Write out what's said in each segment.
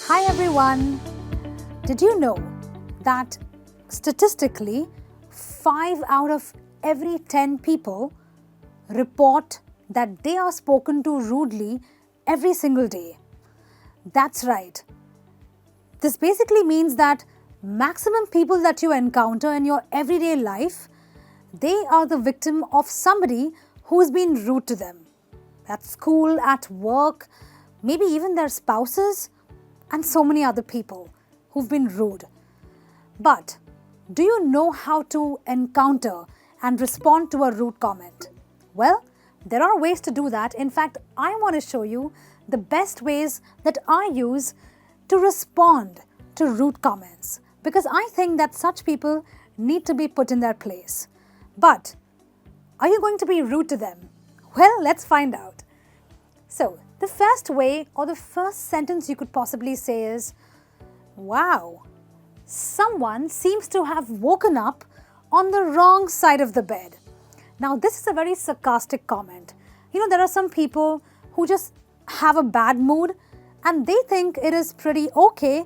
Hi everyone! Did you know that statistically 5 out of every 10 people report that they are spoken to rudely every single day? That's right. This basically means that maximum people that you encounter in your everyday life, they are the victim of somebody who's been rude to them. At school, at work, maybe even their spouses, and so many other people who've been rude. But do you know how to encounter and respond to a rude comment? Well, there are ways to do that. In fact, I want to show you the best ways that I use to respond to rude comments, because I think that such people need to be put in their place. But are you going to be rude to them? Well, let's find out. So, the first way or the first sentence you could possibly say is, wow, someone seems to have woken up on the wrong side of the bed. Now, this is a very sarcastic comment. You know, there are some people who just have a bad mood and they think it is pretty okay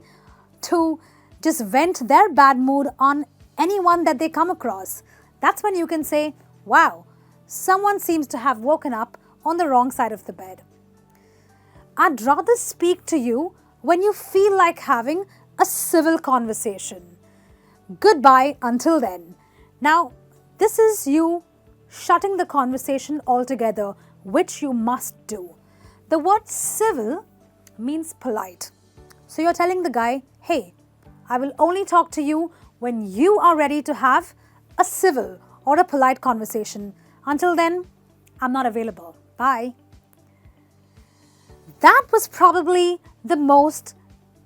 to just vent their bad mood on anyone that they come across. That's when you can say, wow, someone seems to have woken up on the wrong side of the bed. I'd rather speak to you when you feel like having a civil conversation. Goodbye until then. Now, this is you shutting the conversation altogether, which you must do. The word civil means polite. So you're telling the guy, hey, I will only talk to you when you are ready to have a civil or a polite conversation. Until then, I'm not available. Bye. That was probably the most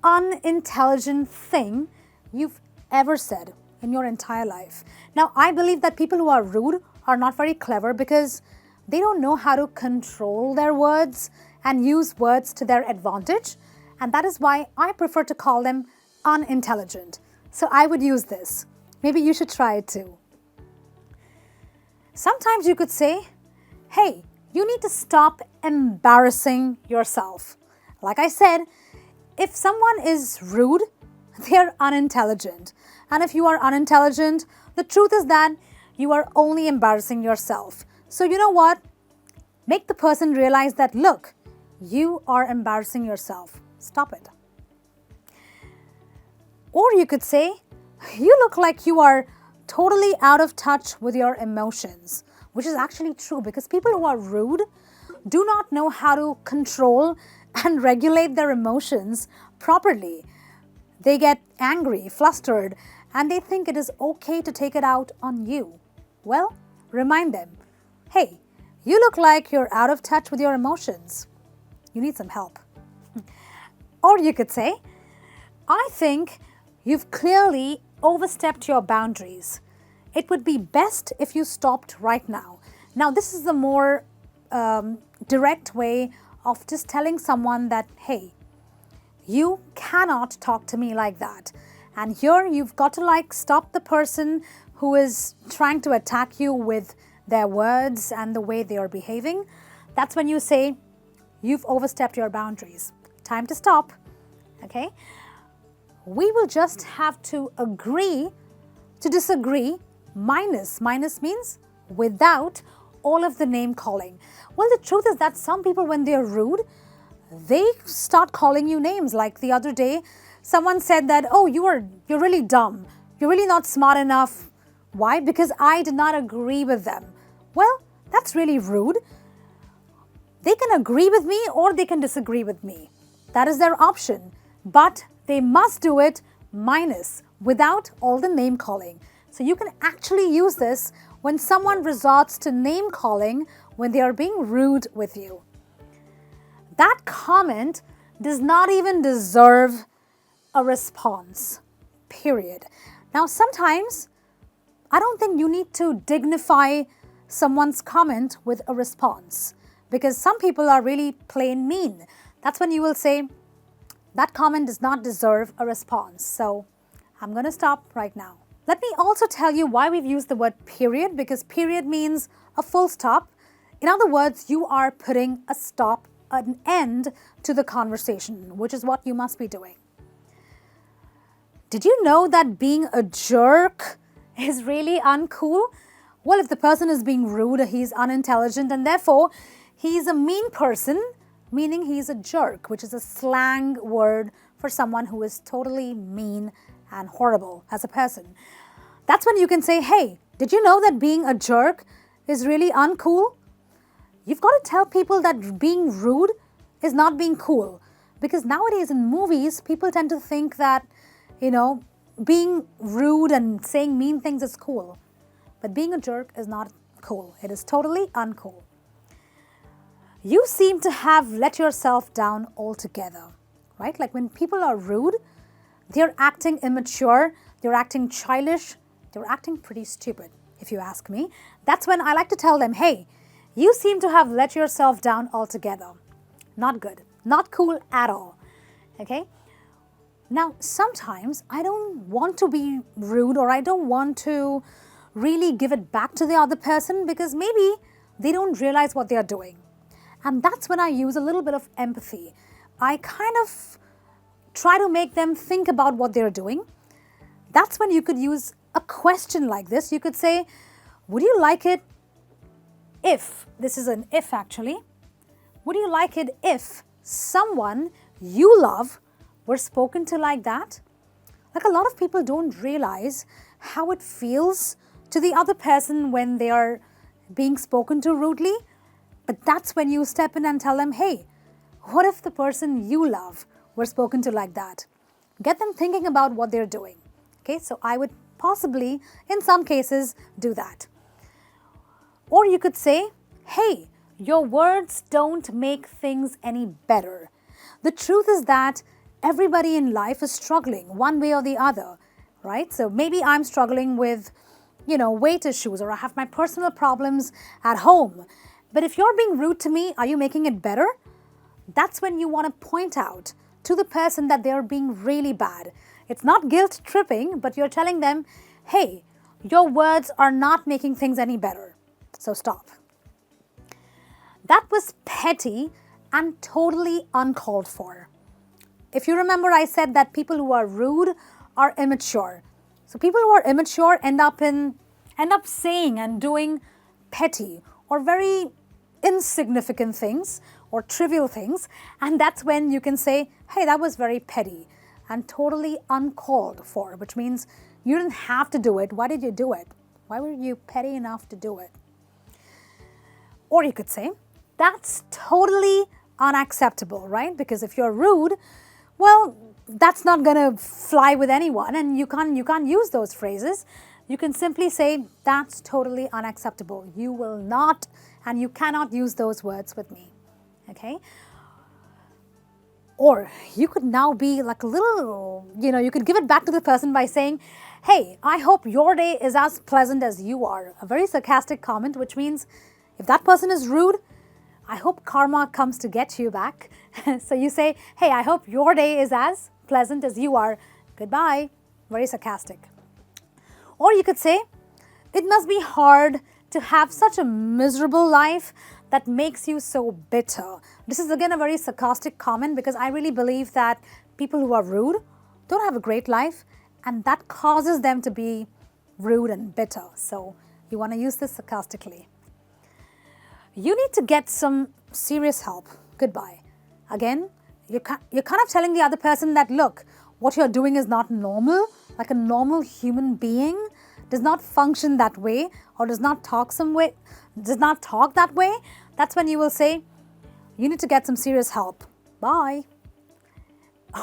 unintelligent thing you've ever said in your entire life. Now, I believe that people who are rude are not very clever because they don't know how to control their words and use words to their advantage. And that is why I prefer to call them unintelligent. So I would use this. Maybe you should try it too. Sometimes you could say, hey, you need to stop embarrassing yourself. Like I said, if someone is rude, they're unintelligent. And if you are unintelligent, the truth is that you are only embarrassing yourself. So you know what? Make the person realize that, look, you are embarrassing yourself. Stop it. Or you could say, you look like you are totally out of touch with your emotions, which is actually true because people who are rude do not know how to control and regulate their emotions properly. They get angry, flustered, and they think it is okay to take it out on you. Well, remind them, hey, you look like you're out of touch with your emotions. You need some help. Or you could say, I think you've clearly overstepped your boundaries. It would be best if you stopped right now. Now, this is the more direct way of just telling someone that, hey, you cannot talk to me like that. And here you've got to stop the person who is trying to attack you with their words and the way they are behaving. That's when you say, you've overstepped your boundaries. Time to stop. Okay? We will just have to agree to disagree. Minus means without all of the name calling. Well, the truth is that some people, when they are rude, they start calling you names. Like the other day, someone said that, oh, you're really dumb. You're really not smart enough. Why? Because I did not agree with them. Well, that's really rude. They can agree with me or they can disagree with me. That is their option. But they must do it minus, without all the name calling. So you can actually use this when someone resorts to name calling when they are being rude with you. That comment does not even deserve a response, period. Now, sometimes I don't think you need to dignify someone's comment with a response because some people are really plain mean. That's when you will say, that comment does not deserve a response. So I'm going to stop right now. Let me also tell you why we've used the word period, because period means a full stop. In other words, you are putting a stop, an end to the conversation, which is what you must be doing. Did you know that being a jerk is really uncool? Well, if the person is being rude, he's unintelligent, and therefore he's a mean person, meaning he's a jerk, which is a slang word for someone who is totally mean and horrible as a person. That's when you can say, hey, did you know that being a jerk is really uncool? You've got to tell people that being rude is not being cool. Because nowadays in movies, people tend to think that, being rude and saying mean things is cool. But being a jerk is not cool. It is totally uncool. You seem to have let yourself down altogether, right? Like when people are rude, they're acting immature, they're acting childish, they're acting pretty stupid, if you ask me. That's when I like to tell them, hey, you seem to have let yourself down altogether. Not good. Not cool at all. Okay? Now, sometimes I don't want to be rude or I don't want to really give it back to the other person because maybe they don't realize what they are doing. And that's when I use a little bit of empathy. I kind of try to make them think about what they're doing. That's when you could use a question like this. You could say, would you like it if, this is an if actually, would you like it if someone you love were spoken to like that? Like a lot of people don't realize how it feels to the other person when they are being spoken to rudely. But that's when you step in and tell them, hey, what if the person you love were spoken to like that? Get them thinking about what they're doing. Okay, so I would possibly, in some cases, do that. Or you could say, hey, your words don't make things any better. The truth is that everybody in life is struggling one way or the other, right? So maybe I'm struggling with, weight issues, or I have my personal problems at home. But if you're being rude to me, are you making it better? That's when you want to point out to the person that they're being really bad. It's not guilt tripping, but you're telling them, hey, your words are not making things any better. So stop. That was petty and totally uncalled for. If you remember, I said that people who are rude are immature. So people who are immature end up saying and doing petty or very insignificant things or trivial things, and that's when you can say, hey, that was very petty and totally uncalled for, which means you didn't have to do it. Why did you do it? Why were you petty enough to do it? Or you could say, that's totally unacceptable, right? Because if you're rude, well, that's not going to fly with anyone, and you can't use those phrases. You can simply say, that's totally unacceptable. You will not and you cannot use those words with me, okay? Or you could now be like a little, you could give it back to the person by saying, hey, I hope your day is as pleasant as you are. A very sarcastic comment, which means if that person is rude, I hope karma comes to get you back. So you say, hey, I hope your day is as pleasant as you are. Goodbye. Very sarcastic. Or you could say, it must be hard to have such a miserable life that makes you so bitter. This is again a very sarcastic comment because I really believe that people who are rude don't have a great life, and that causes them to be rude and bitter. So you want to use this sarcastically. You need to get some serious help. Goodbye. Again, you're kind of telling the other person that, look, what you're doing is not normal. Like a normal human being does not function that way or does not talk that way. That's when you will say, you need to get some serious help. Bye.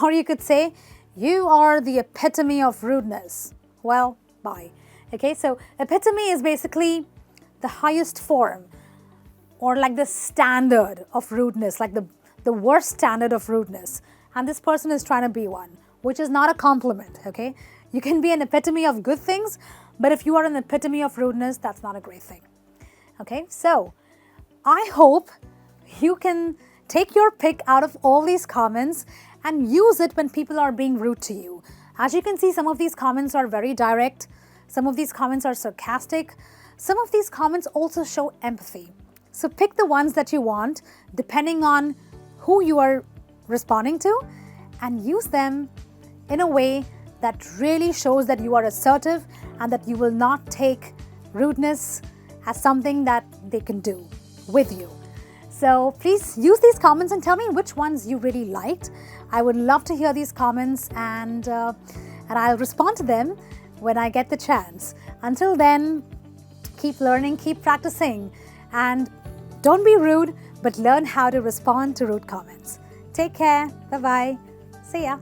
Or you could say, you are the epitome of rudeness. Well, bye. Okay, so epitome is basically the highest form or like the standard of rudeness, like the worst standard of rudeness. And this person is trying to be one, which is not a compliment, okay? You can be an epitome of good things, but if you are an epitome of rudeness, that's not a great thing. Okay, so I hope you can take your pick out of all these comments and use it when people are being rude to you. As you can see, some of these comments are very direct. Some of these comments are sarcastic. Some of these comments also show empathy. So pick the ones that you want depending on who you are responding to and use them in a way that really shows that you are assertive and that you will not take rudeness as something that they can do with you. So please use these comments and tell me which ones you really liked. I would love to hear these comments, and I'll respond to them when I get the chance. Until then, keep learning, keep practicing, and don't be rude, but learn how to respond to rude comments. Take care. Bye-bye. See ya.